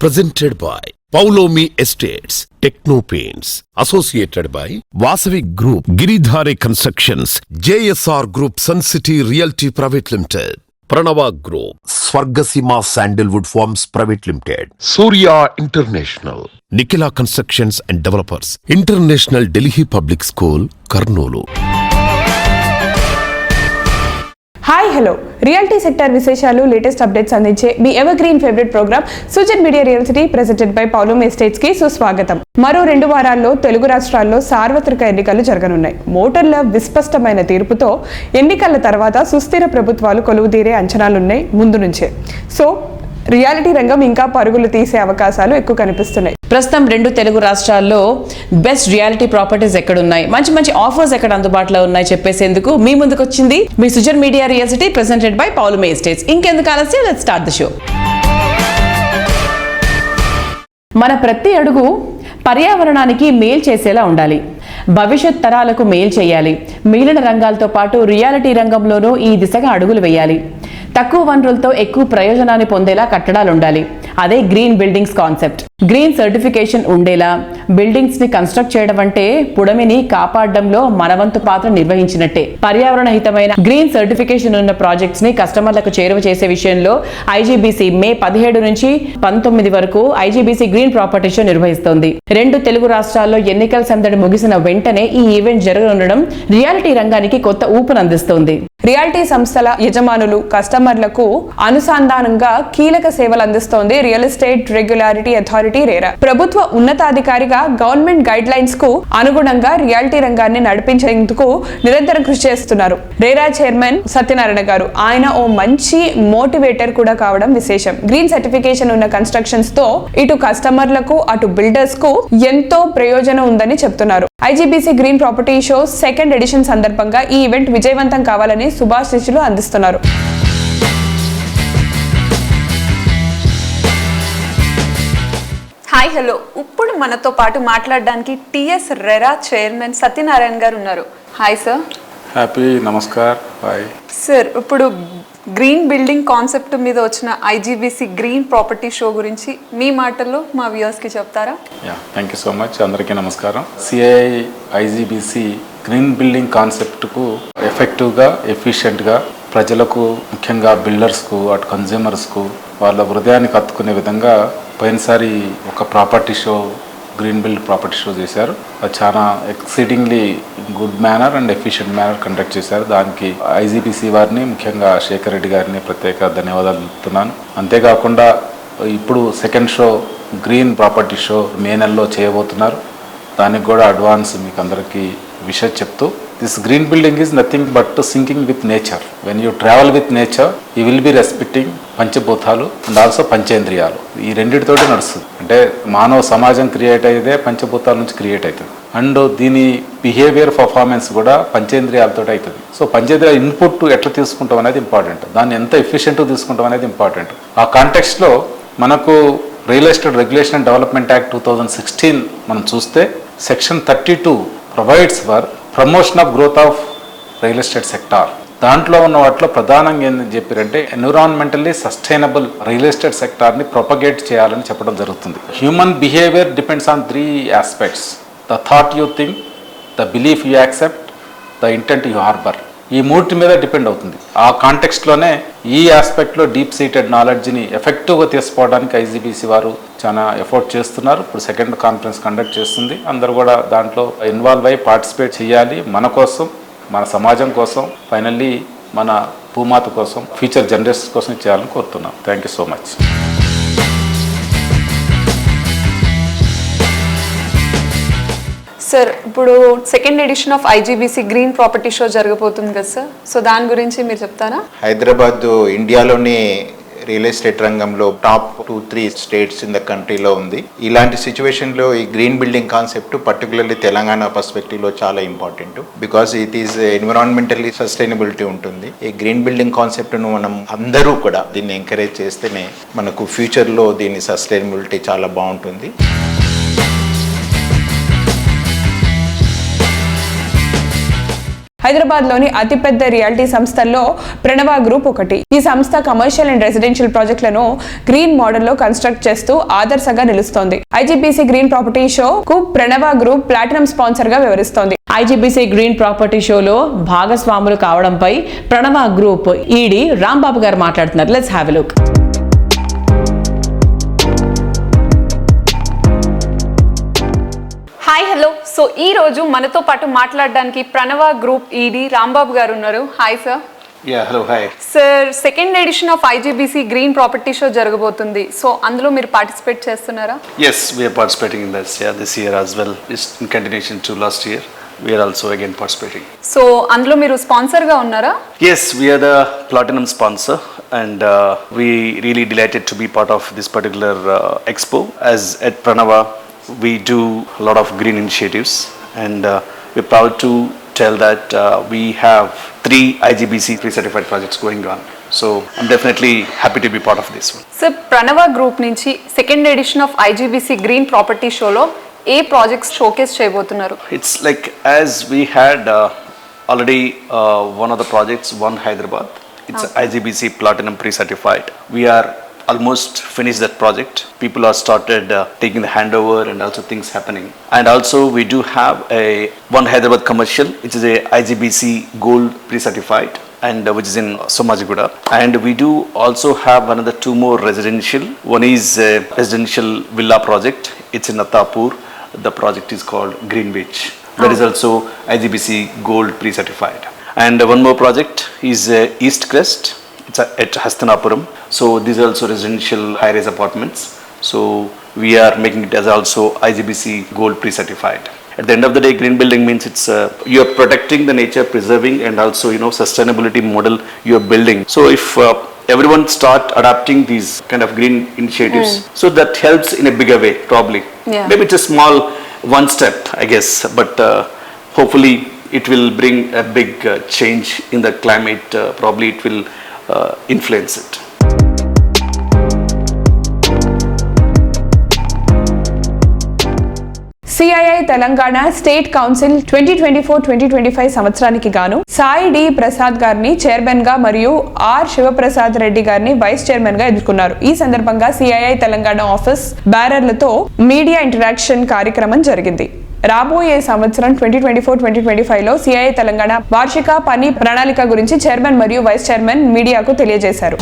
Presented by Paulomi Estates, Techno Paints, associated by Vasavi Group, Giridhare Constructions, JSR Group, Sun City Realty Private Limited, Pranava Group, Swargasima Sandalwood Farms Private Limited, Surya International, Nikila Constructions and Developers, International Delhi Public School, Karnoolu. Hi hello reality sector విశేషాలు latest updates అందించే మీ evergreen favourite programme Sujan Media Real City presented by Paulomi Estates కి సుస్వాగతం. మరో 2 వారాల్లో తెలుగు రాష్ట్రాల్లో సార్వత్రిక ఎన్నికలు జరగనున్నాయి. ఓటర్ల విస్పష్టమైన తీర్పుతో ఎన్నికల తర్వాత సుస్థిర ప్రభుత్వాలు కొలువుదీరే అంచనాలున్నాయి ముందు నుంచే. సో రియాలిటీ రంగం ఇంకా పరుగులు తీసే అవకాశాలు ఎక్కువ కనిపిస్తున్నాయి. ప్రస్తుతం 2 తెలుగు రాష్ట్రాల్లో బెస్ట్ రియాలిటీ ప్రాపర్టీస్ ఎక్కడున్నాయి, మంచి మంచి ఆఫర్స్ ఎక్కడ అందుబాటులో ఉన్నాయి చెప్పేసేందుకు మీ ముందుకు వచ్చింది మీ Sujan Media Real City presented by Paulomi Estates. ఇంకెందుకు ఆలస్యం, లెట్స్ స్టార్ట్ ది షో. మన ప్రతి అడుగు పర్యావరణానికి మేలు చేసేలా ఉండాలి, భవిష్యత్ తరాలకు మేలు చేయాలి. మిగిలిన రంగాలతో పాటు రియాలిటీ రంగంలోనూ ఈ దిశగా అడుగులు వేయాలి. తక్కువ వనరులతో ఎక్కువ ప్రయోజనాన్ని పొందేలా కట్టడాలు ఉండాలి. అదే green buildings concept. Green certification ఉండేలా బిల్డింగ్స్ ని కన్స్ట్రక్ట్ చేయడం అంటే పుడమిని కాపాడడంలో మనవంతు పాత్ర నిర్వహించినట్టే. పర్యావరణ హితమైన గ్రీన్ సర్టిఫికేషన్ ఉన్న ప్రాజెక్ట్స్ ని కస్టమర్లకు చేరువ చేసే విషయంలో ఐజీబీసీ మే 17 నుంచి 19 వరకు ఐజీబీసీ గ్రీన్ ప్రాపర్టీ షో నిర్వహిస్తోంది. 2 తెలుగు రాష్ట్రాల్లో ఎన్నికల సందడి ముగిసిన వెంటనే ఈ ఈవెంట్ జరగనుండడం రియాలిటీ రంగానికి కొత్త ఊపునందిస్తోంది. రియాలిటీ సంస్థల యజమానులు కస్టమర్లకు అనుసంధానంగా కీలక సేవలు అందిస్తోంది real estate regularity authority RERA. ప్రభుత్వ ఉన్నతాధికారిగా గవర్నమెంట్ గైడ్ లైన్స్ కు అనుగుణంగా రియాలిటీ రంగాన్ని నడిపించేందుకు నిరంతరం కృషి చేస్తున్నారు రేరా చైర్మన్ సత్యనారాయణ గారు. ఆయన ఓ మంచి మోటివేటర్ కూడా కావడం విశేషం. గ్రీన్ సర్టిఫికేషన్ ఉన్న కన్స్ట్రక్షన్స్ తో ఇటు కస్టమర్లకు అటు బిల్డర్స్ కు ఎంతో ప్రయోజనం ఉందని చెప్తున్నారు. IGBC green property show 2nd edition సందర్భంగా ఈ ఈవెంట్ విజయవంతం కావాలని శుభాశీస్సులు అందిస్తున్నారు. హాయ్ హలో, ఇప్పుడు మనతో పాటు మాట్లాడడానికి టిఎస్ రెరా చైర్మన్ సత్యనారాయణ గారు ఉన్నారు. Hi sir. Happy namaskar. Hi sir. ఇప్పుడు గ్రీన్ బిల్డింగ్ కాన్సెప్ట్ మీద వచ్చిన ఐజీబీసీ గ్రీన్ ప్రాపర్టీ షో గురించి మీ మాటల్లో మా వ్యూవర్స్ కి చెప్తారా? Thank you so much. అందరికీ నమస్కారం. సిఐ ఐజీబీసీ గ్రీన్ బిల్డింగ్ కాన్సెప్ట్కు ఎఫెక్టివ్గా ఎఫిషియెంట్గా ప్రజలకు, ముఖ్యంగా బిల్డర్స్కు, అటు కన్జ్యూమర్స్కు వాళ్ళ హృదయానికి హత్తుకునే విధంగా పోయినసారి ఒక property show, green build property show చేశారు. అది చాలా exceedingly good manner and efficient manner conduct చేశారు. దానికి ఐజీబీసీ వారిని, ముఖ్యంగా శేఖర్ రెడ్డి గారిని ప్రత్యేక ధన్యవాదాలు తెలుపుతున్నాను. అంతేకాకుండా ఇప్పుడు 2nd show green property show May నెలలో చేయబోతున్నారు. దానికి కూడా అడ్వాన్స్ మీకు అందరికీ విషయం చెప్తూ, this green building is nothing but syncing with nature. When you travel with nature you will be respecting పంచభూతాలు అండ్ ఆల్సో పంచేంద్రియాలు. ఈ రెండింటితోటి నడుస్తుంది. అంటే మానవ సమాజం క్రియేట్ అయ్యేదే పంచభూతాల నుంచి క్రియేట్ అవుతుంది. అండ్ దీని బిహేవియర్ పర్ఫార్మెన్స్ కూడా పంచేంద్రియాలతో అవుతుంది. సో పంచేంద్రియాల ఇన్పుట్ ఎట్లా తీసుకుంటాం అనేది ఇంపార్టెంట్, దాన్ని ఎంత ఎఫిషియెంట్గా తీసుకుంటాం అనేది ఇంపార్టెంట్. ఆ కాంటెక్స్ట్లో మనకు Real Estate Regulation and Development Act 2016 మనం చూస్తే section 32 provides for promotion of growth of real estate sector. దాంట్లో ఉన్న వాటిలో ప్రధానంగా ఏంటని చెప్పారంటే ఎన్విరాన్మెంటల్లీ సస్టైనబుల్ రియల్ ఎస్టేట్ సెక్టార్ని ప్రొపగేట్ చేయాలని చెప్పడం జరుగుతుంది. Human behaviour depends on 3 aspects: the thought you think, the belief you accept, the intent you harbour. ఈ 3 మీద డిపెండ్ అవుతుంది. ఆ కాంటెక్స్ట్లోనే ఈ ఆస్పెక్ట్లో డీప్ సీటెడ్ నాలెడ్జ్ని ఎఫెక్టివ్గా తీసుకోవడానికి ఐజీబీసీ వారు చాలా ఎఫర్ట్ చేస్తున్నారు. ఇప్పుడు 2nd కాన్ఫరెన్స్ కండక్ట్ చేస్తుంది. అందరూ కూడా దాంట్లో ఇన్వాల్వ్ అయ్యి పార్టిసిపేట్ చేయాలి. మన కోసం, మన సమాజం కోసం, ఫైనల్లీ మన భూమాత కోసం, ఫ్యూచర్ జనరేషన్స్ కోసం చేయాలని కోరుతున్నాం. Thank you so much. Sir, ఇప్పుడు 2nd edition of IGBC green property show జరగబోతుంది కదా సార్, సో దాని గురించి మీరు చెప్తారా? హైదరాబాద్ ఇండియాలోని రియల్ ఎస్టేట్ రంగంలో టాప్ 2-3 స్టేట్స్ ఇన్ ద కంట్రీలో ఉంది. ఇలాంటి సిచ్యువేషన్లో ఈ green building concept particularly Telangana పర్స్పెక్టివ్లో చాలా important, because it is environmentally sustainability ఉంటుంది. ఈ గ్రీన్ బిల్డింగ్ కాన్సెప్ట్ను మనం అందరూ కూడా దీన్ని ఎంకరేజ్ చేస్తేనే మనకు ఫ్యూచర్లో దీని సస్టైనబిలిటీ చాలా బాగుంటుంది. హైదరాబాద్ లోని అతిపెద్ద రియాలిటీ సంస్థల్లో ప్రణవ గ్రూప్ ఒకటి. ఈ సంస్థ కమర్షియల్ అండ్ రెసిడెన్షియల్ ప్రాజెక్టులను గ్రీన్ మోడల్ లో కన్స్ట్రక్ట్ చేస్తూ ఆదర్శంగా నిలుస్తోంది. ఐజీబీసీ గ్రీన్ ప్రాపర్టీ షో కు ప్రణవ గ్రూప్ ప్లాటినం స్పాన్సర్ గా వ్యవహరిస్తోంది. ఐజీబీసీ గ్రీన్ ప్రాపర్టీ షోలో భాగస్వాములు కావడంపై ప్రణవ గ్రూప్ ఈడీ రాంబాబు గారు మాట్లాడుతున్నారు. Let's have a look. Hi hello. So ఈ రోజు మనతో పాటు మాట్లాడడానికి ప్రణవ గ్రూప్ ఈడీ రాంబాబు గారు ఉన్నారు. Hi sir. Hello hi sir, second edition of IGBC green property show జరగబోతుంది. సో అందులో మీరు పార్టిసిపేట్ చేస్తున్నారా? yes we are participating in this year as well. It's in continuation to last year. We are also again participating. So అందులో మీరు sponsor గా ఉన్నారా? Yes, we are the platinum sponsor and we really delighted to be part of this particular expo. As at Pranava we do a lot of green initiatives and we're proud to tell that we have 3 IGBC pre-certified projects going on. So I'm definitely happy to be part of this one. Sir, Pranava group నుంచి second edition of IGBC green property షోలో ఏ projects showcase చేయబోతున్నారు? It's like as we had already one of the projects, One Hyderabad. It's IGBC Platinum pre-certified. We are almost finished that project. People are started taking the handover and also things happening. And also we do have a One Hyderabad commercial, which is a IGBC Gold pre-certified and which is in Somajiguda. And we do also have another 2 more residential. One is a residential villa project. It's in Attapur. The project is called Greenwich. That is also IGBC Gold pre-certified. And one more project is East Crest. It's at Hastanapuram. So these are also residential high-rise apartments. So we are making it as also IGBC Gold pre-certified. At the end of the day, green building means it's you are protecting the nature, preserving, and also sustainability model you are building. So if everyone start adapting these kind of green initiatives, so that helps in a bigger way probably. Yeah. Maybe it's a small one step, I guess, but hopefully it will bring a big change in the climate. Probably it will influence it. CII Telangana state council 2024-2025 సంవత్సరానికి గాను Sai D Prasad గారిని chairman గా మరియు are Sivaprasad Reddy గారిని vice chairman గా ఎన్నుకున్నారు. ఈ సందర్భంగా సిఐఐ తెలంగాణ ఆఫీస్ బ్యారర్లతో మీడియా ఇంటరాక్షన్ కార్యక్రమం జరిగింది. రాబోయే సంవత్సరం 2024-2025లో సిఐఐ తెలంగాణ వార్షిక పని ప్రణాళిక గురించి చైర్మన్ మరియు వైస్ చైర్మన్ మీడియాకు తెలియజేశారు.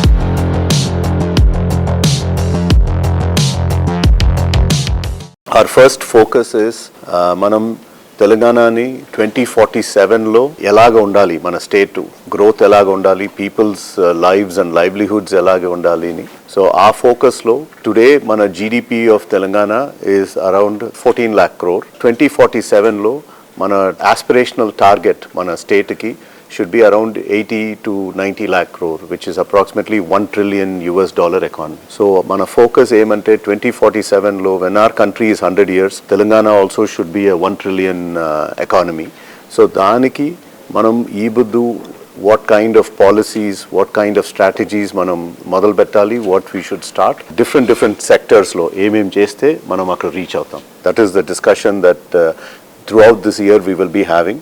Our first focus is మనం తెలంగాణని 2047లో ఎలాగ ఉండాలి, మన స్టేట్ గ్రోత్ ఎలాగ ఉండాలి, పీపుల్స్ లైవ్స్ అండ్ లైవ్లీహుడ్స్ ఎలాగ ఉండాలి అని. సో ఆ ఫోకస్లో టుడే మన GDP of Telangana is around 14 lakh crore. 2047లో మన ఆస్పిరేషనల్ టార్గెట్ మన స్టేట్కి should be around 80 to 90 lakh crore, which is approximately $1 trillion economy. So mana focus ఏమంటే 2047లో when our country is 100 years, Telangana also should be a 1 trillion economy. So దానికి మనం ఈ Buddu what kind of policies, what kind of strategies మనం మొదలు పెట్టాలి, what we should start, different sectors లో ఏమేం చేస్తే మనం అక్కడ రీచ్ అవుతాం. That is the discussion that throughout this year we will be having.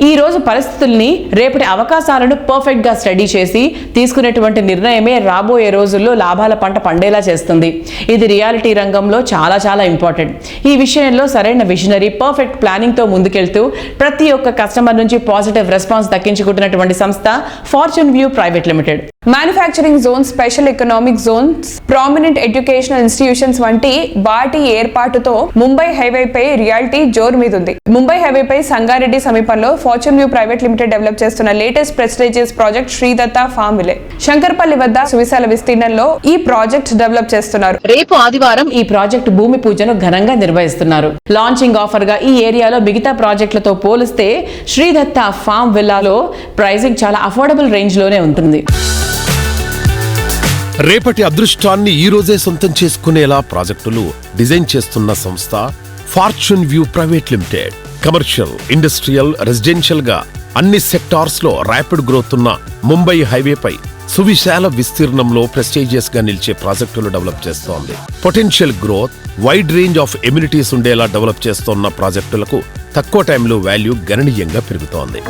ఈ రోజు పరిస్థితుల్ని, రేపటి అవకాశాలను పర్ఫెక్ట్ గా స్టడీ చేసి తీసుకునేటువంటి నిర్ణయమే రాబోయే రోజుల్లో లాభాల పంట పండేలా చేస్తుంది. ఇది రియాలిటీ రంగంలో చాలా చాలా ఇంపార్టెంట్. ఈ విషయంలో సరైన విజనరీ, పర్ఫెక్ట్ ప్లానింగ్ తో ముందుకెళ్తూ ప్రతి ఒక్క కస్టమర్ నుంచి పాజిటివ్ రెస్పాన్స్ దక్కించుకుంటున్నటువంటి సంస్థ fortune View Private limited. Manufacturing Jones, special economic zones, prominent educational institutions వంటి వాటి ఏర్పాటుతో ముంబై హైవేపై రియాలిటీ జోరు మీదుంది. ముంబై హైవేపై సంగారెడ్డి సమీపంలో Fortune View Private Limited develop చేస్తున్న latest prestigious project Sridatta Farm Ville. Shankarpally వద్ద సువిశాల విస్తీర్ణంలో ఈ ప్రాజెక్ట్ డెవలప్ చేస్తున్నారు. రేపు ఆదివారం ఈ ప్రాజెక్ట్ భూమి పూజను ఘనంగా నిర్వహిస్తున్నారు. లాంచింగ్ ఆఫర్ గా ఈ ఏరియాలో మిగతా ప్రాజెక్టులతో పోలిస్తే శ్రీదత్త ఫార్మ్ విల్లాలో ప్రైసింగ్ చాలా అఫోర్డబుల్ రేంజ్ లోనే ఉంటుంది. రేపటి అదృష్టాన్ని ఈ రోజే సొంతం చేసుకునేలా ప్రాజెక్టులు డిజైన్ చేస్తున్న సంస్థ fortune View Private limited. Commercial, industrial, residential గా అన్ని సెక్టార్స్ లో ర్యాపిడ్ గ్రోత్ ఉన్న ముంబై హైవేపై సువిశాల విస్తీర్ణంలో ప్రెస్టీజియస్ గా నిలిచే ప్రాజెక్టులు డెవలప్ చేస్తోంది. Potential growth, wide range of amenities ఉండేలా డెవలప్ చేస్తున్న ప్రాజెక్టులకు తక్కువ టైంలో వాల్యూ గణనీయంగా పెరుగుతోంది.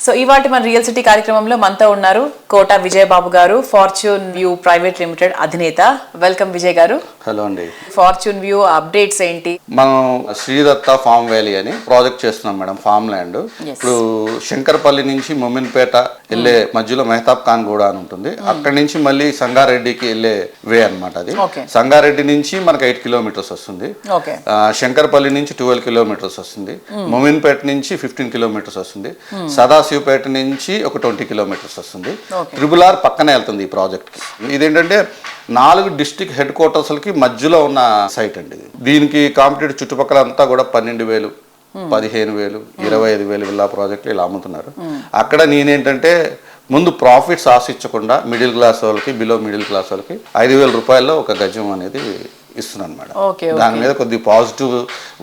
సో ఇవాటి మన రియల్ సిటీ కార్యక్రమంలో మనతో ఉన్నారు కోట విజయబాబు గారు, ఫార్చ్యూన్ వ్యూ ప్రైవేట్ లిమిటెడ్ అధినేత. వెల్కమ్ విజయ్ గారు. హలో అండి. ఫార్చ్యూన్ వ్యూ అప్డేట్స్ ఏంటి? మనం శ్రీదత్త ఫామ్ వ్యాలీ అని ప్రాజెక్ట్ చేస్తున్నాం మేడం, ఫామ్ ల్యాండ్. ఇప్పుడు శంకరపల్లి నుంచి మొమిన్పేట వెళ్ళే మధ్యలో మెహతాబ్ ఖాన్ గూడ అని ఉంటుంది. అక్కడి నుంచి మళ్ళీ సంగారెడ్డికి వెళ్ళే వే అనమాట అది. సంగారెడ్డి నుంచి మనకు 8 కిలోమీటర్స్ వస్తుంది. శంకరపల్లి నుంచి 12 కిలోమీటర్స్ వస్తుంది. మొమిన్పేట నుంచి 15 కిలోమీటర్స్ వస్తుంది. సదాశివపేట నుంచి ఒక 20 కిలోమీటర్స్ వస్తుంది. ట్రిపుల్ ఆర్ పక్కనే వెళ్తుంది ఈ ప్రాజెక్ట్ కి. ఇదేంటంటే 4 డిస్ట్రిక్ట్ హెడ్ క్వార్టర్స్లకి మధ్యలో ఉన్న సైట్ అండి ఇది. దీనికి కాంపిటేటివ్ చుట్టుపక్కల అంతా కూడా 12,000, 15,000, 25,000 విల్లా ప్రాజెక్టులు ఇలా అమ్ముతున్నారు. అక్కడ నేనేంటంటే ముందు ప్రాఫిట్స్ ఆశించకుండా మిడిల్ క్లాస్ వాళ్ళకి, బిలో మిడిల్ క్లాస్ వాళ్ళకి 5,000 రూపాయల్లో ఒక గజం అనేది ఇస్తున్నాను మేడం. దాని మీద కొద్దిగా పాజిటివ్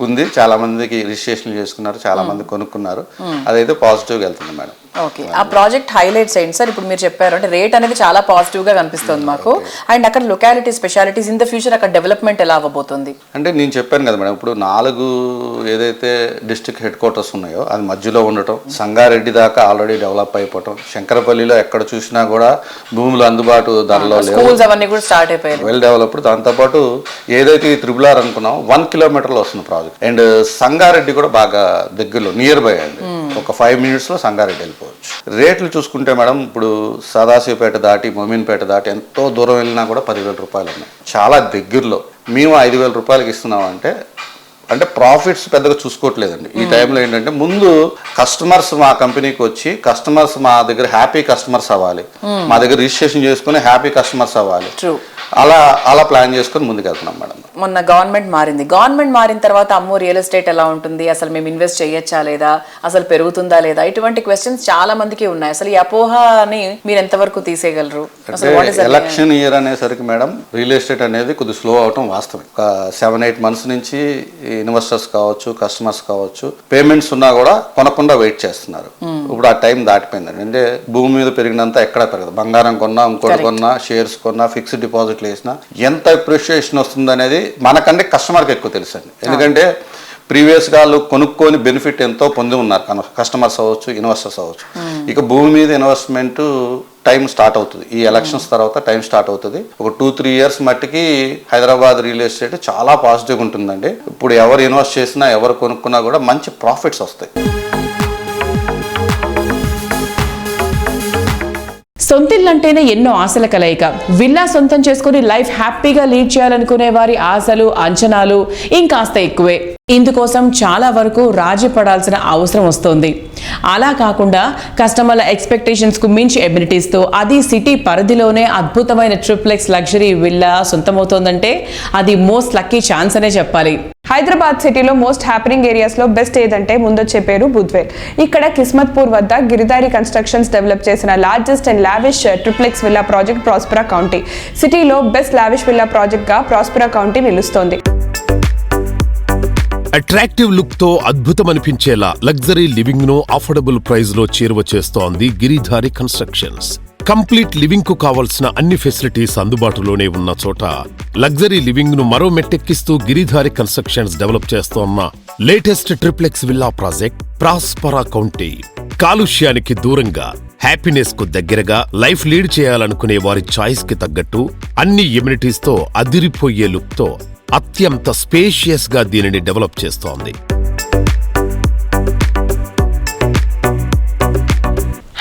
ఉంది. చాలా మందికి రిజిస్ట్రేషన్ చేసుకున్నారు, చాలా మంది కొనుక్కున్నారు. అదైతే పాజిటివ్గా వెళ్తుంది మేడం. ఓకే, ఆ ప్రాజెక్ట్ హైలైట్స్ ఏంటి సార్? ఇప్పుడు మీరు చెప్పారు అంటే రేట్ అనేది చాలా పాజిటివ్ గా కనిపిస్తుంది మాకు. అండ్ అక్కడ locality specialities in the future అక్కడ డెవలప్మెంట్ ఎలా అవ్వబోతుంది? అంటే నేను చెప్పాను కదా మేడం, ఇప్పుడు 4 ఏదైతే డిస్ట్రిక్ట్ హెడ్ క్వార్టర్స్ ఉన్నాయో అది మధ్యలో ఉండటం, సంగారెడ్డి దాకా ఆల్రెడీ డెవలప్ అయిపోవటం, శంకరపల్లిలో ఎక్కడ చూసినా కూడా భూములు అందుబాటు ధరలో లేవు, స్కూల్స్ అవన్నీ కూడా స్టార్ట్ అయిపోయాయి, వెల్ డెవలప్డ్. దాంతోపాటు ఏదైతే ఈ త్రిబుల్ ఆర్ అనుకున్నాం 1 కిలోమీటర్లో వస్తుంది ప్రాజెక్ట్. అండ్ సంగారెడ్డి కూడా బాగా దగ్గరలో, నియర్ బై అండి. ఒక 5 మినిట్స్లో సంగారెడ్డి వెళ్ళిపోవచ్చు. రేట్లు చూసుకుంటే మేడం, ఇప్పుడు సదాశివపేట దాటి మొమిన్పేట దాటి ఎంతో దూరం వెళ్ళినా కూడా 10,000 రూపాయలు ఉన్నాయి. చాలా దగ్గరలో మేము 5,000 రూపాయలకి ఇస్తున్నామంటే అంటే ప్రాఫిట్స్ పెద్దగా చూసుకోవట్లేదండి ఈ టైంలో. ఏంటంటే ముందు కస్టమర్స్ మా కంపెనీకి వచ్చి, కస్టమర్స్ మా దగ్గర హ్యాపీ కస్టమర్స్ అవ్వాలి, మా దగ్గర రిజిస్ట్రేషన్ చేసుకుని హ్యాపీ కస్టమర్స్ అవ్వాలి. అలా ప్లాన్ చేసుకుని ముందుకు వెళ్తున్నాం మేడం. మొన్న గవర్నమెంట్ మారింది. గవర్నమెంట్ మారిన తర్వాత అమ్మో రియల్ ఎస్టేట్ ఎలా ఉంటుంది, అసలు మేము ఇన్వెస్ట్ చేయొచ్చా లేదా, అసలు పెరుగుతుందా లేదా, ఇటువంటి క్వశ్చన్స్ చాలా మందికి ఉన్నాయి. అసలు ఈ అపోహని మీరు ఎంతవరకు తీసేయగలరు? ఎలక్షన్ ఇయర్ అనేసరికి మేడం రియల్ ఎస్టేట్ అనేది కొద్దిగా స్లో అవటం వాస్తవం. ఒక 7-8 months నుంచి ఇన్వెస్టర్స్ కావచ్చు, కస్టమర్స్ కావచ్చు, పేమెంట్స్ ఉన్నా కూడా కొనకుండా వెయిట్ చేస్తున్నారు. ఇప్పుడు ఆ టైం దాటిపోయిందండి. అంటే భూమి మీద పెరిగినంత ఎక్కడ పెరగదు. బంగారం కొన్నా, ఇంకోటి కొన్నా, షేర్స్ కొన్నా, ఫిక్స్డ్ డిపాజిట్ వేసినా ఎంత అప్రిషియేషన్ వస్తుంది అనేది మనకంటే కస్టమర్కి ఎక్కువ తెలుసు అండి. ఎందుకంటే ప్రీవియస్గా వాళ్ళు కొనుక్కొని బెనిఫిట్ ఎంతో పొంది ఉన్నారు, కస్టమర్స్ అవ్వచ్చు, ఇన్వెస్టర్స్ అవ్వచ్చు. ఇక భూమి మీద ఇన్వెస్ట్మెంట్ టైం స్టార్ట్ అవుతుంది. ఈ ఎలక్షన్స్ తర్వాత టైం స్టార్ట్ అవుతుంది. ఒక 2-3 years మట్టికి హైదరాబాద్ రియల్ ఎస్టేట్ చాలా పాజిటివ్గా ఉంటుందండి. ఇప్పుడు ఎవరు ఇన్వెస్ట్ చేసినా, ఎవరు కొనుక్కున్నా కూడా మంచి ప్రాఫిట్స్ వస్తాయి. సొంతిల్లంటేనే ఎన్నో ఆశల కలయిక. విల్లా సొంతం చేసుకుని లైఫ్ హ్యాపీగా లీడ్ చేయాలనుకునే వారి ఆశలు, అంచనాలు ఇంకాస్త ఎక్కువే. ఇందుకోసం చాలా వరకు రాజీ పడాల్సిన అవసరం వస్తుంది. అలా కాకుండా కస్టమర్ల ఎక్స్పెక్టేషన్స్ కు మించి ఎమ్యూనిటీస్తో, అది సిటీ పరిధిలోనే అద్భుతమైన ట్రిప్లెక్స్ లగ్జరీ విల్లా సొంతమవుతోందంటే అది మోస్ట్ లక్కీ ఛాన్స్ అనే చెప్పాలి. హైదరాబాద్ సిటీలో మోస్ట్ హ్యాపెనింగ్ ఏరియాస్ లో బెస్ట్ ఏదంటే ముందొచ్చే పేరు బుద్వేల్. ఇక్కడ కిస్మత్పూర్ వద్ద గిరిధారి కన్స్ట్రక్షన్స్ డెవలప్ చేసిన largest and lavish triplex villa project Prospera county. సిటీలో బెస్ట్ లావిష్ విల్లా ప్రాజెక్ట్ గా ప్రాస్పెరా కౌంటీ నిలుస్తోంది. అట్రాక్టివ్ లుక్ తో అద్భుతమనిపించేలా లగ్జరీ లివింగ్ ను అఫోర్డబుల్ ప్రైస్ లో చేరువ చేస్తోంది గిరిధారి కన్స్ట్రక్షన్స్. కంప్లీట్ లివింగ్ కు కావలసిన అన్ని ఫెసిలిటీస్ అందుబాటులోనే ఉన్న చోట లగ్జరీ లివింగ్ ను మరో మెట్టెక్కిస్తూ గిరిధారి కన్స్ట్రక్షన్స్ డెవలప్ చేస్తోన్న latest triplex villa project Prospera County. కాలుష్యానికి దూరంగా, హ్యాపీనెస్ కు దగ్గరగా లైఫ్ లీడ్ చేయాలనుకునే వారి చాయిస్ కి తగ్గట్టు అన్ని ఎమ్యూనిటీస్ తో అదిరిపోయే లుక్ తో అత్యంత స్పేషియస్ గా దీనిని డెవలప్ చేస్తోంది.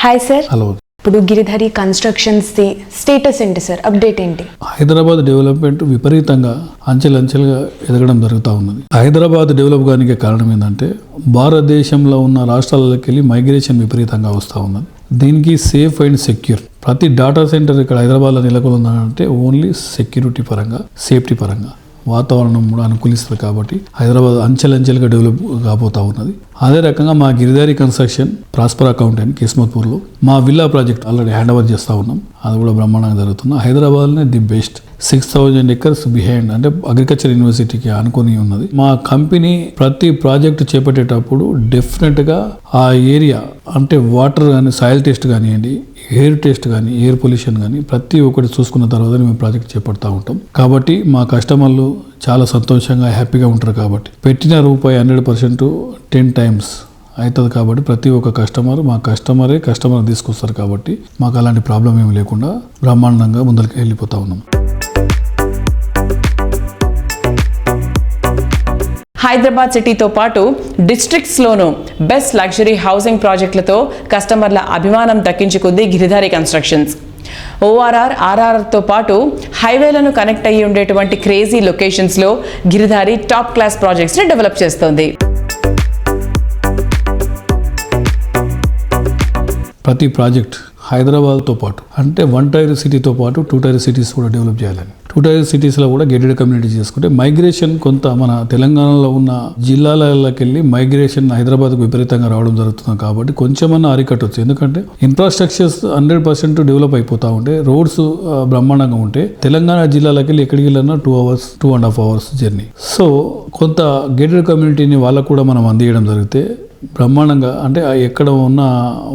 Hi sir. హలో. ఇప్పుడు గిరిధారి కన్స్ట్రక్షన్స్ ది స్టేటస్ ఏంటి సార్, అప్డేట్ ఏంటి? హైదరాబాద్ డెవలప్మెంట్ విపరీతంగా అంచెలంచెలుగా ఎదగడం జరుగుతూ ఉన్నది. హైదరాబాద్ డెవలప్ కానికి కారణం ఏంటంటే భారతదేశంలో ఉన్న రాష్ట్రాలకి వెళ్ళి మైగ్రేషన్ విపరీతంగా వస్తూ ఉన్నది. దీనికి సేఫ్ అండ్ సెక్యూర్ ప్రతి డేటా సెంటర్ ఇక్కడ హైదరాబాద్లో నెలకొందంటే ఓన్లీ సెక్యూరిటీ పరంగా, సేఫ్టీ పరంగా వాతావరణం కూడా అనుకూలిస్తుంది. కాబట్టి హైదరాబాద్ అంచెలంచెలుగా డెవలప్ కాబోతూ ఉన్నది. అదే రకంగా మా గిరిదారి కన్స్ట్రక్షన్ ప్రాస్పర్ అకౌంట్ అని కిస్మత్పూర్లో మా villa project already hand over చేస్తూ ఉన్నాం. అది కూడా బ్రహ్మాండంగా జరుగుతుంది. హైదరాబాద్లోనే ది బెస్ట్ 6,000 acres బిహైండ్ అంటే అగ్రికల్చర్ యూనివర్సిటీకి ఆనుకొని ఉన్నది. మా కంపెనీ ప్రతి ప్రాజెక్ట్ చేపట్టేటప్పుడు డెఫినెట్గా ఆ ఏరియా అంటే వాటర్ కానీ సాయిల్ టెస్ట్ కానివ్వండి, ఎయిర్ టెస్ట్ కానీ, ఎయిర్ పొల్యూషన్ కానీ ప్రతి ఒక్కటి చూసుకున్న తర్వాత మేము ప్రాజెక్ట్ చేపడతా ఉంటాం. కాబట్టి మా కస్టమర్లు చాలా సంతోషంగా హ్యాపీగా ఉంటారు. కాబట్టి పెట్టిన రూపాయి 100% 10 times అవుతుంది. కాబట్టి ప్రతి ఒక్క కస్టమర్ మా కస్టమర్ తీసుకొస్తారు. కాబట్టి మాకు అలాంటి ప్రాబ్లం ఏమి లేకుండా బ్రహ్మాండంగా ముందరికి వెళ్ళిపోతా ఉన్నాం. హైదరాబాద్ సిటీతో పాటు డిస్ట్రిక్ట్స్లోనూ బెస్ట్ లగ్జరీ హౌసింగ్ ప్రాజెక్టులతో కస్టమర్ల అభిమానం దక్కించుకుంది గిరిధారి కన్స్ట్రక్షన్స్. ORR, RRతో పాటు హైవేలను కనెక్ట్ అయ్యి ఉండేటువంటి క్రేజీ లొకేషన్స్లో గిరిధారి టాప్ క్లాస్ ప్రాజెక్ట్స్ని డెవలప్ చేస్తోంది. ప్రతి ప్రాజెక్ట్ హైదరాబాద్తో పాటు అంటే 1 tier సిటీతో పాటు 2 tier సిటీస్ కూడా డెవలప్ చేయాలని 2 tier సిటీస్లో కూడా గేటెడ్ కమ్యూనిటీ చేసుకుంటే మైగ్రేషన్ కొంత మన తెలంగాణలో ఉన్న జిల్లాలకి వెళ్ళి మైగ్రేషన్ హైదరాబాద్కు విపరీతంగా రావడం జరుగుతుంది. కాబట్టి కొంచెమన్నా అరికట్టవచ్చు. ఎందుకంటే ఇన్ఫ్రాస్ట్రక్చర్స్ 100% డెవలప్ అయిపోతూ ఉంటే, రోడ్స్ బ్రహ్మాండంగా ఉంటే తెలంగాణ జిల్లాలకి వెళ్ళి ఎక్కడికి వెళ్ళినా 2 hours 2.5 hours జర్నీ. సో కొంత గేటెడ్ కమ్యూనిటీని వాళ్ళకు కూడా మనం అందియడం జరిగితే బ్రహ్మాండంగా అంటే ఎక్కడ ఉన్న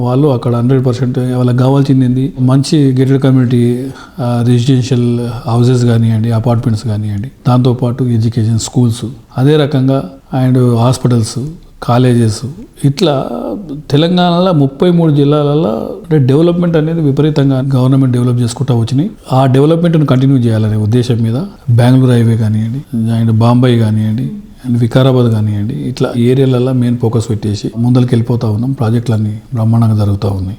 వాళ్ళు అక్కడ 100% వాళ్ళకి కావాల్సింది మంచి గేటెడ్ కమ్యూనిటీ రెసిడెన్షియల్ హౌసెస్ కానివ్వండి, అపార్ట్మెంట్స్ కానివ్వండి, దాంతోపాటు ఎడ్యుకేషన్ స్కూల్స్, అదే రకంగా అండ్ హాస్పిటల్స్, కాలేజెస్, ఇట్లా తెలంగాణలో 33 జిల్లాలలో అంటే డెవలప్మెంట్ అనేది విపరీతంగా గవర్నమెంట్ డెవలప్ చేసుకుంటూ వచ్చినాయి. ఆ డెవలప్మెంట్ను కంటిన్యూ చేయాలనే ఉద్దేశం మీద బెంగళూరు హైవే కానివ్వండి, అండ్ బాంబే కానివ్వండి, అండ్ వికారాబాద్ కానివ్వండి, ఇట్లా ఏరియాలలో మెయిన్ ఫోకస్ పెట్టేసి ముందరికి వెళ్ళిపోతూ ఉన్నాం. ప్రాజెక్టులన్నీ బ్రహ్మాండంగా జరుగుతూ ఉన్నాయి.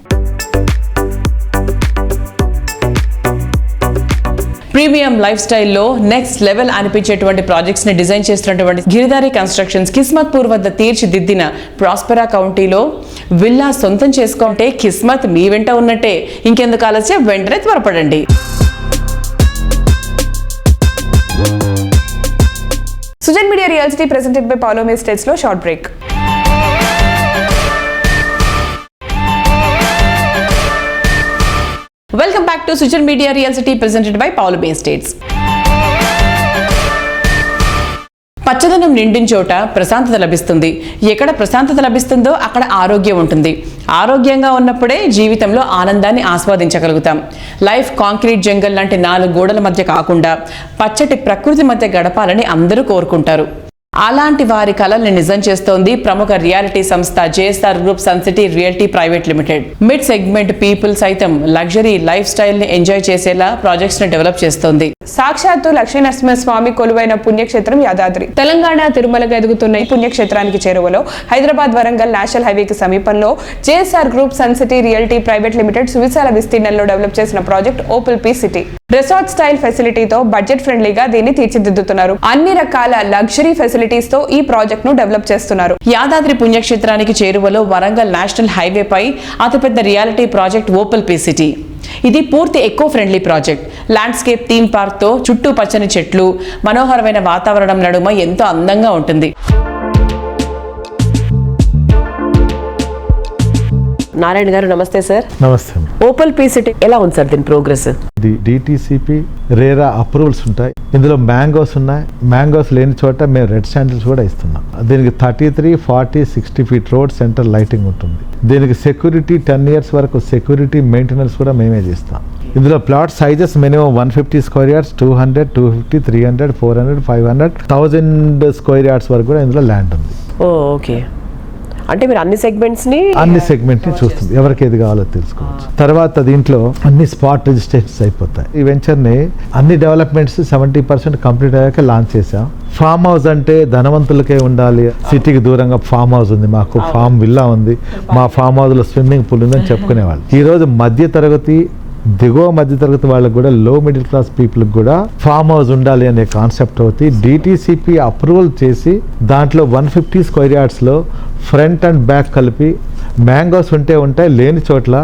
ప్రీమియం లైఫ్ స్టైల్లో నెక్స్ట్ లెవెల్ అనిపించేటువంటి ప్రాజెక్ట్స్ ని డిజైన్ చేస్తున్నటువంటి గిరిధారి కన్స్ట్రక్షన్స్ కిస్మత్పూర్ వద్ద తీర్చిదిద్దిన ప్రాస్పెరా కౌంటీలో విల్లా సొంతం చేసుకుంటే కిస్మత్ మీ వెంట ఉన్నట్టే. ఇంకెందుకు ఆలస్యం, వెంటనే త్వరపడండి. Sujan media Real Estate presented by Paulomi Estates లో short break. Welcome back to Sujan media Real Estate presented by Paulomi Estates. పచ్చదనం నిండిన చోట ప్రశాంతత లభిస్తుంది. ఎక్కడ ప్రశాంతత లభిస్తుందో అక్కడ ఆరోగ్యం ఉంటుంది. ఆరోగ్యంగా ఉన్నప్పుడే జీవితంలో ఆనందాన్ని ఆస్వాదించగలుగుతాం. లైఫ్ కాంక్రీట్ జంగల్ లాంటి 4 గోడల మధ్య కాకుండా పచ్చటి ప్రకృతి మధ్య గడపాలని అందరూ కోరుకుంటారు. అలాంటి వారి కలల్ని నిజం చేస్తోంది ప్రముఖ రియాలిటీ సంస్థ JSR group sun city realty private limited. Mid segment people సైతం లగ్జరీ లైఫ్ స్టైల్ ని ఎంజాయ్ చేసేలా ప్రాజెక్ట్స్ ని డెవలప్ చేస్తోంది. సాక్షాత్తు లక్ష్మీనరసింహస్వామి కొలువైన పుణ్యక్షేత్రం యాదాద్రి. తెలంగాణ తిరుమలగా ఎదుగుతున్న ఈ పుణ్యక్షేత్రానికి చేరువలో హైదరాబాద్ వరంగల్ నేషనల్ హైవేకి సమీపంలో JSR group sun city realty private Limited సువిశాల విస్తీర్ణంలో డెవలప్ చేసిన project Opal P City. Resort style ఫెసిలిటీతో బడ్జెట్ ఫ్రెండ్లీగా దీన్ని తీర్చిదిద్దుతున్నారు. అన్ని రకాల లగ్జరీ ఫెసిలిటీస్ తో ఈ ప్రాజెక్ట్ ను డెవలప్ చేస్తున్నారు. యాదాద్రి పుణ్యక్షేత్రానికి చేరువలో వరంగల్ నేషనల్ హైవే పై అతిపెద్ద reality project Opal P city. ఇది పూర్తి eco friendly project. Landscape theme park తో చుట్టూ పచ్చని చెట్లు, మనోహరమైన వాతావరణం నడుమ ఎంతో అందంగా ఉంటుంది. నారాయణ గారు నమస్తే సార్. నమస్తే. ఓపుల్ పీ సిటీ ఎలా ఉంది సార్ దీని ప్రోగ్రెస్? DTCP రేరా అప్రూవల్స్ ఉంటాయి. ఇందులో మ్యాంగోస్ ఉన్నాయి. మ్యాంగోస్ లేని చోట మేము రెడ్ శాండిల్స్ కూడా ఇస్తున్నాం. దీనికి 33, 40, 60 feet రోడ్ సెంటర్ లైటింగ్ ఉంటుంది. దీనికి సెక్యూరిటీ 10 years వరకు సెక్యూరిటీ మెయింటెనెన్స్ కూడా మేమే చేస్తాం. ఇందులో plot sizes minimum 150 square yards, 200, 250, 300, 400, 500, 1000 square yards వరకు కూడా ఇందులో ల్యాండ్ ఉంది. ఓకే, అంటే మీరు అన్ని సెగ్మెంట్స్ ని చూస్తుంది. ఎవరికి ఏది కావాలో తెలుసుకోవచ్చు. తర్వాత దీంట్లో అన్ని స్పాట్ రిజిస్ట్రేషన్స్ అయిపోతాయి. ఈ వెంచర్ని అన్ని డెవలప్మెంట్స్ 70% కంప్లీట్ అయ్యాక లాంచ్ చేసాం. ఫామ్ హౌస్ అంటే ధనవంతులకే ఉండాలి. సిటీకి దూరంగా ఫామ్ హౌస్ ఉంది, మాకు ఫామ్ విల్లా ఉంది, మా ఫామ్ హౌస్ లో స్విమ్మింగ్ పూల్ ఉందని చెప్పుకునేవాళ్ళు. ఈ రోజు మధ్య తరగతి, దిగువ మధ్య తరగతి వాళ్ళకు కూడా, లో మిడిల్ క్లాస్ పీపుల్కి కూడా ఫామ్ హౌస్ ఉండాలి అనే కాన్సెప్ట్ అవుతుంది. DTCP అప్రూవల్ చేసి దాంట్లో 150 square yards లో ఫ్రంట్ అండ్ బ్యాక్ కలిపి మ్యాంగోస్ ఉంటాయి, లేని చోట్ల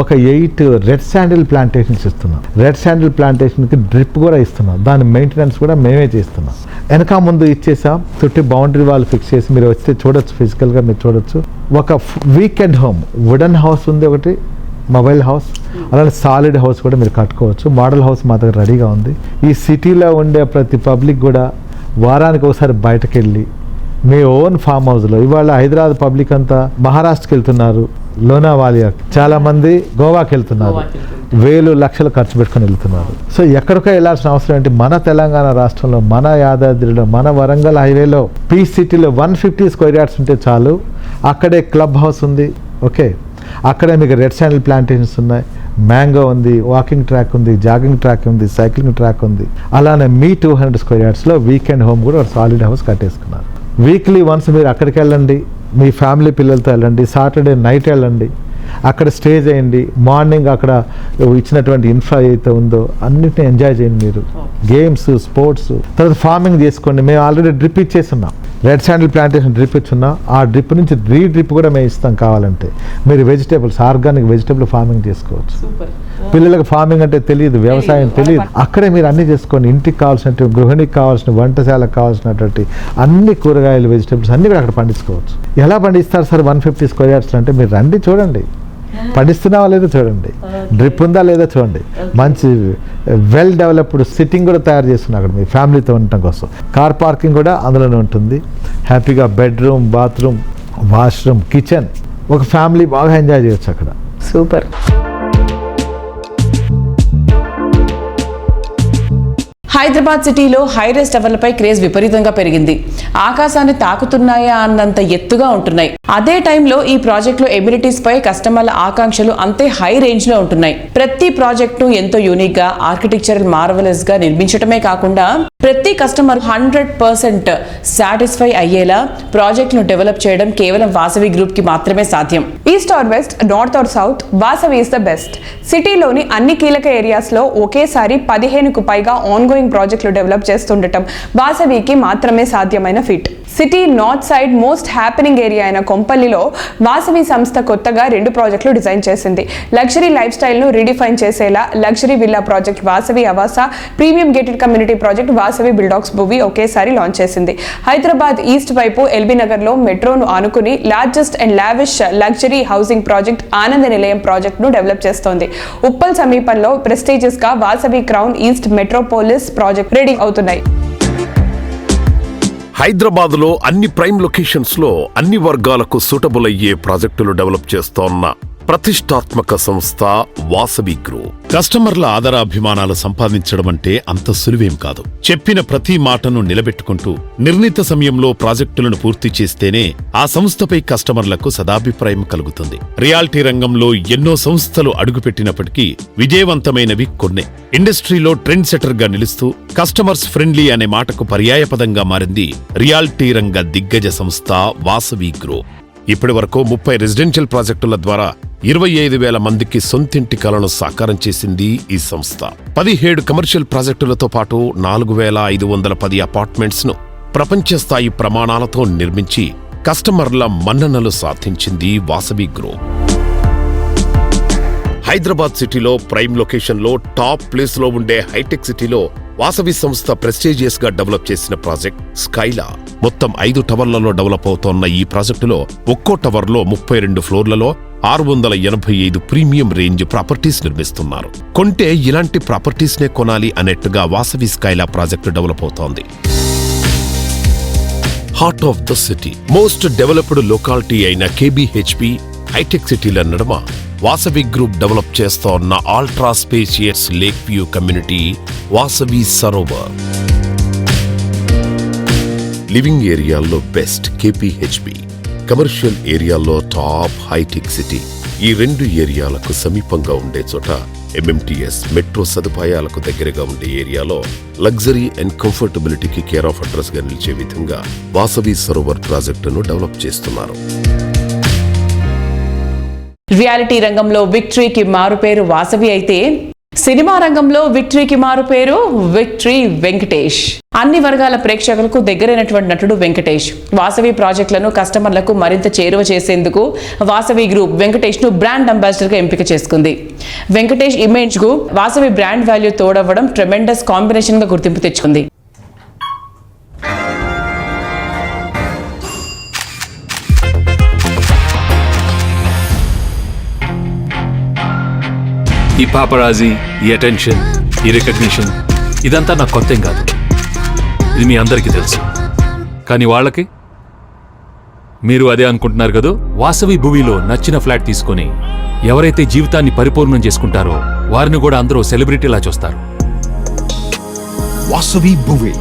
ఒక 8 రెడ్ శాండిల్ ప్లాంటేషన్స్ ఇస్తున్నాం. రెడ్ శాండిల్ ప్లాంటేషన్కి డ్రిప్ కూడా ఇస్తున్నాం. దాని మెయింటెనెన్స్ కూడా మేమే చేస్తున్నాం. వెనక ముందు ఇచ్చేసాం, చుట్టూ బౌండరీ వాల్ ఫిక్స్ చేసి మీరు వస్తే చూడొచ్చు, ఫిజికల్గా మీరు చూడొచ్చు. ఒక వీకెండ్ హోమ్, వుడెన్ హౌస్ ఉంది ఒకటి, మొబైల్ హౌస్, అలానే సాలిడ్ హౌస్ కూడా మీరు కట్టుకోవచ్చు. మోడల్ హౌస్ మా దగ్గర రెడీగా ఉంది. ఈ సిటీలో ఉండే ప్రతి పబ్లిక్ కూడా వారానికి ఒకసారి బయటకు వెళ్ళి మీ ఓన్ ఫామ్ హౌస్లో, ఇవాళ హైదరాబాద్ పబ్లిక్ అంతా మహారాష్ట్రకి వెళ్తున్నారు, లోనావాలియా, చాలా మంది గోవాకి వెళ్తున్నారు, వేలు లక్షలు ఖర్చు పెట్టుకొని వెళ్తున్నారు. సో ఎక్కడికో వెళ్ళాల్సిన అవసరం ఏంటి? మన తెలంగాణ రాష్ట్రంలో, మన యాదాద్రిలో, మన వరంగల్ హైవేలో, పీస్ సిటీలో 150 స్క్వేర్ యార్డ్స్ ఉంటే చాలు. అక్కడే క్లబ్ హౌస్ ఉంది, ఓకే, అక్కడే మీకు రెడ్ శాండిల్ ప్లాంటేషన్స్ ఉన్నాయి, మ్యాంగో ఉంది, వాకింగ్ ట్రాక్ ఉంది, జాగింగ్ ట్రాక్ ఉంది, సైక్లింగ్ ట్రాక్ ఉంది. అలానే మీ 200 స్క్వేర్ యార్డ్స్లో వీకెండ్ హోమ్ కూడా ఒక సాలిడ్ హౌస్ కట్టేసుకున్నారు. వీక్లీ వన్స్ మీరు అక్కడికి వెళ్ళండి, మీ ఫ్యామిలీ పిల్లలతో వెళ్ళండి, సాటర్డే నైట్ వెళ్ళండి, అక్కడ స్టే చేయండి. మార్నింగ్ అక్కడ ఇచ్చినటువంటి ఇన్ఫ్రా అయితే ఉందో అన్నిటిని ఎంజాయ్ చేయండి. మీరు గేమ్స్, స్పోర్ట్స్, తర్వాత ఫార్మింగ్ చేసుకోండి. మేము ఆల్రెడీ డ్రిప్ ఇచ్చేస్తున్నాం, రెడ్ శాండిల్ ప్లాంటేషన్ డ్రిప్ ఇచ్చున్నాం. ఆ డ్రిప్ నుంచి డ్రిప్ కూడా మేము ఇస్తాం. కావాలంటే మీరు వెజిటేబుల్స్, ఆర్గానిక్ వెజిటేబుల్ ఫార్మింగ్ చేసుకోవచ్చు. పిల్లలకు ఫార్మింగ్ అంటే తెలియదు, వ్యవసాయం తెలియదు, అక్కడే మీరు అన్ని చేసుకోండి. ఇంటికి కావాల్సినట్టు, గృహిణికి కావాల్సిన, వంటశాలకు కావాల్సినటువంటి అన్ని కూరగాయలు, వెజిటేబుల్స్ అన్ని కూడా అక్కడ పండించుకోవచ్చు. ఎలా పండిస్తారు సార్ 150 స్క్వేర్ యార్డ్స్ అంటే? మీరు రండి, చూడండి, పండిస్తున్నావా లేదో చూడండి, డ్రిప్ ఉందా లేదా చూడండి. మంచి వెల్ డెవలప్డ్ సిట్టింగ్ కూడా తయారు చేస్తున్నాం అక్కడ మీ ఫ్యామిలీతో ఉండటం కోసం. కార్ పార్కింగ్ కూడా అందులోనే ఉంటుంది. హ్యాపీగా బెడ్రూమ్, బాత్రూమ్, వాష్రూమ్, కిచెన్, ఒక ఫ్యామిలీ బాగా ఎంజాయ్ చేయొచ్చు అక్కడ. సూపర్. హైదరాబాద్ సిటీలో హైరైజ్ టవర్లపై క్రేజ్ విపరీతంగా పెరిగింది. ఆకాశాన్ని తాకుతున్నాయా అన్నంత ఎత్తుగా ఉంటున్నాయి. అదే టైంలో ఈ ప్రాజెక్టులో ఎమ్యూనిటీస్ పై కస్టమర్ల ఆకాంక్షలు అంతే హై రేంజ్ లో ఉంటున్నాయి. ప్రతి ప్రాజెక్టు ఎంతో యూనిక్ గా, ఆర్కిటెక్చరల్ మార్వెలస్ గా నిర్మించడమే కాకుండా ప్రతి కస్టమర్ 100% సాటిస్ఫై అయ్యేలా ప్రాజెక్ట్ ను డెవలప్ చేయడం కేవలం వాసవి గ్రూప్ కి మాత్రమే సాధ్యం. East or west, north or south, Vasavi is the best. సిటీలోని అన్ని కీలక ఏరియాస్ లో ఒకేసారి 15కు పైగా ఆన్గోయింగ్ ప్రాజెక్టులు డెవలప్ చేస్తుండటం వాసవికి మాత్రమే సాధ్యమైన fit. City north side most happening area అయిన కొంపల్లిలో వాసవి సంస్థ కొత్తగా 2 ప్రాజెక్టులు డిజైన్ చేసింది. లగ్జరీ లైఫ్ స్టైల్ ను రీడిఫైన్ చేసేలా luxury villa project Vasavi Avasa, premium gated community project Vasavi బిల్డాక్స్ భువి ఒకేసారి లాంచ్ చేసింది. హైదరాబాద్ ఈస్ట్ వైపు ఎల్బీ నగర్ లో మెట్రోను ఆనుకుని largest and lavish luxury housing project Ananda Nilayam project ను డెవలప్ చేస్తోంది. ఉప్పల్ సమీపంలో ప్రెస్టీజియస్ గా Vasavi crown east Metropolis project ready అవుతున్నాయి. హైదరాబాద్ లో అన్ని ప్రైమ్ లొకేషన్స్ లో అన్ని వర్గాలకు సూటబుల్ అయ్యే ప్రాజెక్టులు డెవలప్ చేస్తోన్న ప్రతిష్టాత్మక సంస్థ వాసవి గ్రూప్. కస్టమర్ల ఆదరాభిమానాలు సంపాదించడం అంటే అంత సులువేం కాదు. చెప్పిన ప్రతి మాటను నిలబెట్టుకుంటూ నిర్ణీత సమయంలో ప్రాజెక్టులను పూర్తి చేస్తేనే ఆ సంస్థపై కస్టమర్లకు సదాభిప్రాయం కలుగుతుంది. రియాలిటీ రంగంలో ఎన్నో సంస్థలు అడుగుపెట్టినప్పటికీ విజయవంతమైనవి కొన్నే. ఇండస్ట్రీలో ట్రెండ్ సెటర్ గా నిలుస్తూ కస్టమర్స్ ఫ్రెండ్లీ అనే మాటకు పర్యాయపదంగా మారింది రియాలిటీ రంగ దిగ్గజ సంస్థ వాసవి గ్రూప్. ఇప్పటి వరకు 30 రెసిడెన్షియల్ ప్రాజెక్టుల ద్వారా 25,000 మందికి సొంతింటి కలను సాకారం చేసింది ఈ సంస్థ. 17 కమర్షియల్ ప్రాజెక్టులతో పాటు 4,510 అపార్ట్మెంట్స్ ను ప్రపంచ స్థాయి ప్రమాణాలతో నిర్మించి కస్టమర్ల మన్ననలు సాధించింది వాసవి గ్రూప్. హైదరాబాద్ సిటీలో ప్రైమ్ లొకేషన్లో టాప్ ప్లేస్ లో ఉండే హైటెక్ సిటీలో వాసవి సంస్థ ప్రెస్టీజియస్ గా డెవలప్ చేసిన ప్రాజెక్ట్ స్కైలా. మొత్తం 5 టవర్లలో డెవలప్ అవుతోన్న ఈ ప్రాజెక్టులో ఒక్కో టవర్లో 32 ఫ్లోర్లలో 685 ప్రీమియం రేంజ్ ప్రాపర్టీస్ నిర్మిస్తున్నారు. కొంటే ఇలాంటి ప్రాపర్టీస్ నే కొనాలి అన్నట్టుగా వాసవి స్కైలా ప్రాజెక్టు డెవలప్ అవుతోంది. Heart of the city, most developed locality అయిన కేబీహెచ్పి హైటెక్ సిటీల నడుమ వాసవి గ్రూప్ డెవలప్ చేస్తోన్న ultra spacious lake view community Vasavi Sarovar. Living ఏరియాల్లో బెస్ట్ కేపీహెచ్పి, కమర్షియల్ ఏరియాల్లో టాప్ హైటెక్ సిటీ. ఈ 2 ఏరియాలకు సమీపంగా ఉండే చోట ఎంఎంటీఎస్ మెట్రో సదుపాయాలకు దగ్గరగా ఉండే ఏరియాలో లగ్జరీ అండ్ కంఫర్టబిలిటీకి కేర్ ఆఫ్ అడ్రస్ గా నిలిచే విధంగా వాసవి సరోవర్ ప్రాజెక్టును డెవలప్ చేస్తున్నారు. రియాలిటీ రంగంలో విక్టరీకి మారుపేరు వాసవి అయితే సినిమా రంగంలో విక్టరీకి మారు పేరు విక్టరీ వెంకటేష్. అన్ని వర్గాల ప్రేక్షకులకు దగ్గరైనటువంటి నటుడు వెంకటేష్. వాసవి ప్రాజెక్టులను కస్టమర్లకు మరింత చేరువ చేసేందుకు వాసవి గ్రూప్ వెంకటేష్ ను బ్రాండ్ అంబాసిడర్ గా ఎంపిక చేసుకుంది. వెంకటేష్ ఇమేజ్ కు వాసవి బ్రాండ్ వాల్యూ తోడవ్వడం ట్రెమెండస్ కాంబినేషన్ గా గుర్తింపు తెచ్చుకుంది. ఈ పాపరాజీ, ఈ అటెన్షన్, ఈ రికగ్నిషన్ ఇదంతా నాకు కొత్తేం కాదు. ఇది మీ అందరికీ తెలుసు. కానీ వాళ్ళకి మీరు అదే అనుకుంటున్నారు కదా. వాసవి భూమిలో నచ్చిన ఫ్లాట్ తీసుకొని ఎవరైతే జీవితాన్ని పరిపూర్ణం చేసుకుంటారో వారిని కూడా అందరూ సెలబ్రిటీలా చూస్తారు. వాసవి భూమి,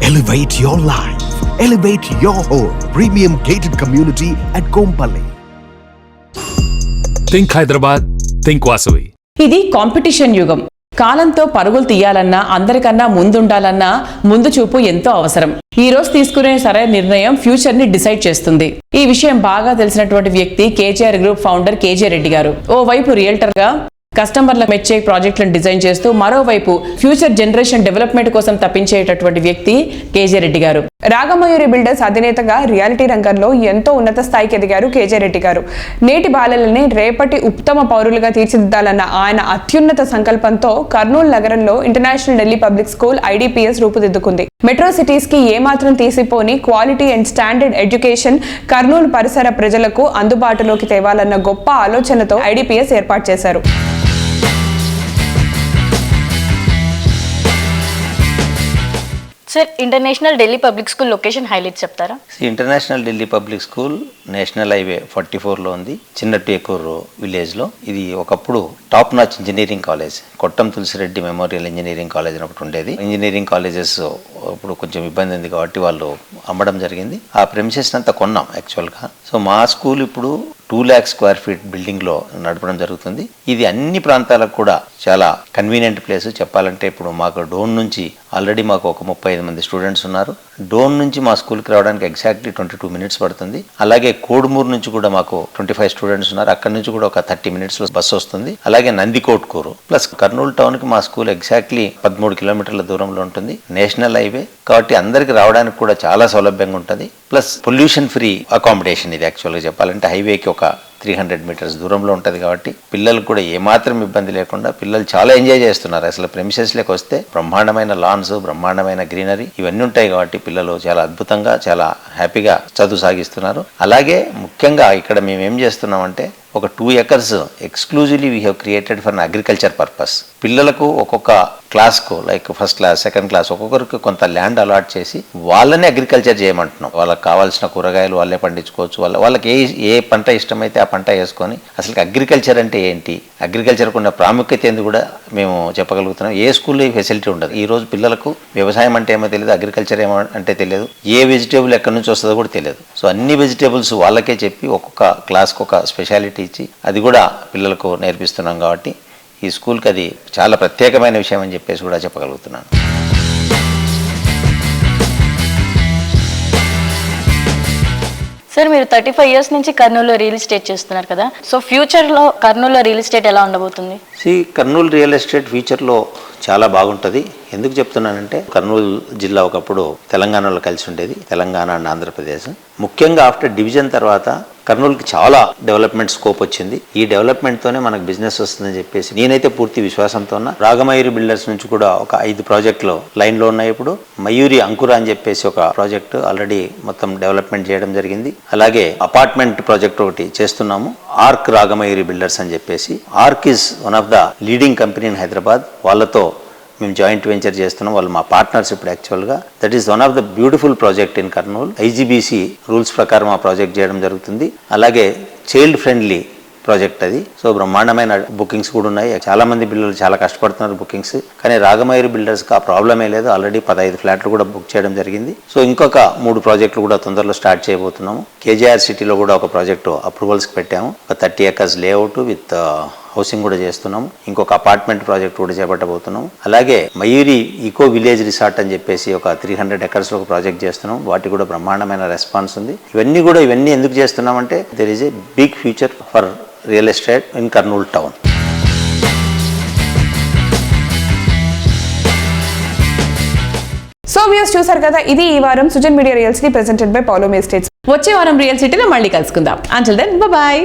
elevate your life, elevate your home. Premium gated community at Kompally. Think Hyderabad, think Vasavi. ఇది కాంపిటీషన్ యుగం. కాలంతో పరుగులు తీయాలన్నా, అందరికన్నా ముందుండాలన్నా ముందు చూపు ఎంతో అవసరం. ఈ రోజు తీసుకునే సరైన నిర్ణయం ఫ్యూచర్ ని డిసైడ్ చేస్తుంది. ఈ విషయం బాగా తెలిసినటువంటి వ్యక్తి KGR group founder KJ Reddy garu. ఓవైపు రియల్టర్ గా కస్టమర్ల మెచ్చే ప్రాజెక్టులను డిజైన్ చేస్తూ, మరోవైపు ఫ్యూచర్ జనరేషన్ డెవలప్మెంట్ కోసం తప్పించేటటువంటి వ్యక్తి కేజే రెడ్డి గారు. రాగమయూరి బిల్డర్స్ అధినేతగా రియాలిటీ రంగంలో ఎంతో ఉన్నత స్థాయికి ఎదిగారు కేజే రెడ్డి గారు. నేటి బాలలని రేపటి ఉత్తమ పౌరులుగా తీర్చిదిద్దాలన్న ఆయన అత్యున్నత సంకల్పంతో కర్నూలు నగరంలో international Delhi public school IDPS రూపుదిద్దుకుంది. మెట్రో సిటీస్ కి ఏమాత్రం తీసిపోని quality and standard education Kurnool పరిసర ప్రజలకు అందుబాటులోకి తేవాలన్న గొప్ప ఆలోచనతో IDPS ఏర్పాటు చేశారు. Sir, international Delhi public school location highlight చెప్తారా? International Delhi public school national highway 44లో ఉంది, చిన్న టేకూరు విలేజ్లో. ఇది ఒకప్పుడు టాప్ నాచ్ ఇంజనీరింగ్ కాలేజ్, కొట్టం తులసిరెడ్డి మెమోరియల్ ఇంజనీరింగ్ కాలేజ్ అని ఒకటి ఉండేది. ఇంజనీరింగ్ కాలేజెస్ ఇప్పుడు కొంచెం ఇబ్బంది ఉంది కాబట్టి వాళ్ళు అమ్మడం జరిగింది. ఆ ప్రెమిసెస్ అంతా కొన్నాం యాక్చువల్గా. సో మా స్కూల్ ఇప్పుడు 2 lakh square feet బిల్డింగ్లో నడపడం జరుగుతుంది. ఇది అన్ని ప్రాంతాలకు కూడా చాలా కన్వీనియంట్ ప్లేస్. చెప్పాలంటే ఇప్పుడు మాకు డోన్ నుంచి ఆల్రెడీ మాకు ఒక 35 మంది స్టూడెంట్స్ ఉన్నారు. డోన్ నుంచి మా స్కూల్కి రావడానికి ఎగ్జాక్ట్లీ 22 minutes పడుతుంది. అలాగే కోడుమూరు నుంచి కూడా మాకు 25 స్టూడెంట్స్ ఉన్నారు. అక్కడ నుంచి కూడా ఒక 30 minutesలో బస్సు వస్తుంది. అలాగే నందికోట్కూరు ప్లస్ కర్నూలు టౌన్కి మా స్కూల్ ఎగ్జాక్ట్లీ 13 kilometers దూరంలో ఉంటుంది. నేషనల్ హైవే కాబట్టి అందరికి రావడానికి కూడా చాలా సౌలభ్యంగా ఉంటుంది. ప్లస్ పొల్యూషన్ ఫ్రీ అకామిడేషన్ ఇది. యాక్చువల్గా చెప్పాలంటే హైవేకి ఒక 300 meters దూరంలో ఉంటుంది కాబట్టి పిల్లలకు కూడా ఏమాత్రం ఇబ్బంది లేకుండా పిల్లలు చాలా ఎంజాయ్ చేస్తున్నారు. అసలు ప్రెమిసెస్లోకి వస్తే బ్రహ్మాండమైన లాన్స్, బ్రహ్మాండమైన గ్రీనరీ ఇవన్నీ ఉంటాయి కాబట్టి పిల్లలు చాలా అద్భుతంగా, చాలా హ్యాపీగా చదువు సాగిస్తున్నారు. అలాగే ముఖ్యంగా ఇక్కడ మేము ఏం చేస్తున్నామంటే ఒక 2 acres exclusively we have created for agriculture purpose. పిల్లలకు ఒక్కొక్క క్లాస్కు like first class, second class ఒక్కొక్కరికి కొంత ల్యాండ్ అలాట్ చేసి వాళ్ళని అగ్రికల్చర్ చేయమంటున్నాం. వాళ్ళకి కావాల్సిన కూరగాయలు వాళ్ళే పండించుకోవచ్చు. వాళ్ళకి ఏ పంట ఇష్టమైతే ఆ పంట వేసుకొని అసలు అగ్రికల్చర్ అంటే ఏంటి, అగ్రికల్చర్కు ఉన్న ప్రాముఖ్యత ఏంది కూడా మేము చెప్పగలుగుతున్నాం. ఏ స్కూల్లో ఈ ఫెసిలిటీ ఉండదు. ఈ రోజు పిల్లలకు వ్యవసాయం అంటే ఏమో తెలియదు, అగ్రికల్చర్ ఏమో అంటే తెలియదు, ఏ వెజిటేబుల్ ఎక్కడి నుంచి వస్తుందో కూడా తెలియదు. సో అన్ని వెజిటేబుల్స్ వాళ్ళకే చెప్పి ఒక్కొక్క క్లాస్కి ఒక స్పెషాలిటీ ఇచ్చి అది కూడా పిల్లలకు నేర్పిస్తున్నాం కాబట్టి ఈ స్కూల్కి అది చాలా ప్రత్యేకమైన విషయం అని చెప్పేసి కూడా చెప్పగలుగుతున్నాను. సార్, మీరు 35 years నుంచి కర్నూలులో రియల్ ఎస్టేట్ చేస్తున్నారు కదా. సో ఫ్యూచర్లో కర్నూలులో రియల్ ఎస్టేట్ ఎలా ఉండబోతుంది? కర్నూలు రియల్ ఎస్టేట్ ఫ్యూచర్లో చాలా బాగుంటుంది. ఎందుకు చెప్తున్నానంటే కర్నూలు జిల్లా ఒకప్పుడు తెలంగాణలో కలిసి ఉండేది, తెలంగాణ అండ్ ఆంధ్రప్రదేశ్. ముఖ్యంగా ఆఫ్టర్ డివిజన్ తర్వాత కర్నూలుకి చాలా డెవలప్మెంట్ స్కోప్ వచ్చింది. ఈ డెవలప్మెంట్తోనే మనకు బిజినెస్ వస్తుందని చెప్పేసి నేనైతే పూర్తి విశ్వాసంతో ఉన్నా. రాగమయూరి బిల్డర్స్ నుంచి కూడా ఒక 5 ప్రాజెక్టులు లైన్లో ఉన్నాయి. ఇప్పుడు మయూరి అంకుర అని చెప్పేసి ఒక ప్రాజెక్టు ఆల్రెడీ మొత్తం డెవలప్మెంట్ చేయడం జరిగింది. అలాగే అపార్ట్మెంట్ ప్రాజెక్ట్ ఒకటి చేస్తున్నాము, ఆర్క్ రాగమయూరి బిల్డర్స్ అని చెప్పేసి. Arc is one of the leading company in Hyderabad. వాళ్ళతో మేము జాయింట్ వెంచర్ చేస్తున్నాం. వాళ్ళు మా పార్ట్నర్స్ ఇప్పుడు యాక్చువల్గా. That is one of the beautiful project in Kurnool. IGBC rules ప్రకారం ఆ ప్రాజెక్ట్ చేయడం జరుగుతుంది. అలాగే చైల్డ్ ఫ్రెండ్లీ ప్రాజెక్ట్ అది. సో బ్రహ్మాండమైన బుకింగ్స్ కూడా ఉన్నాయి. చాలా మంది పిల్లలు చాలా కష్టపడుతున్నారు బుకింగ్స్. కానీ రాగమయూరి బిల్డర్స్కి ఆ ప్రాబ్లమే లేదు. ఆల్రెడీ 15 ఫ్లాట్లు కూడా బుక్ చేయడం జరిగింది. సో ఇంకొక 3 ప్రాజెక్టులు కూడా తొందరలో స్టార్ట్ చేయబోతున్నాము. KJR సిటీలో కూడా ఒక ప్రాజెక్టు అప్రూవల్స్కి పెట్టాము. ఒక 30 acres లేఅవుట్ విత్ హౌసింగ్ కూడా చేస్తున్నాము. ఇంకొక అపార్ట్మెంట్ ప్రాజెక్ట్ కూడా చేపట్టబోతున్నాము. అలాగే మయూరి ఈకో విలేజ్ రిసార్ట్ అని చెప్పేసి ఒక 300 acres ఒక ప్రాజెక్ట్ చేస్తున్నాం. వాటికి కూడా బ్రహ్మాండమైన రెస్పాన్స్ ఉంది. ఇవన్నీ ఎందుకు చేస్తున్నామంటే there is a big future for real estate in Kurnool town. So views చూసారు కదా, ఇది ఈ వారం Sujan media real city presented by Paulomi estates. వచ్చే వారం రియల్ సిటీలో మళ్ళీ కలుసుకుందాం. Until then bye.